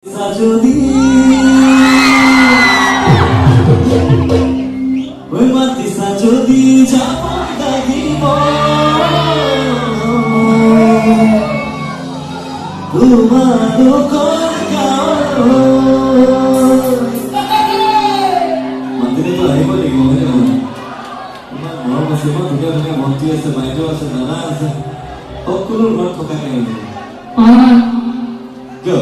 যদি ওই মাতিসা যদি যাপন লাগিব তোমার মন্দিরে তো আহিব লাগিব হয়নে নহয় ইমান মৰম আছে ইমান ধুনীয়া ধুনীয়া ভণ্টি আছে বাইদেউ আছে দাদা আছে সকলো ঘৰত থকাকে আহিব কিয়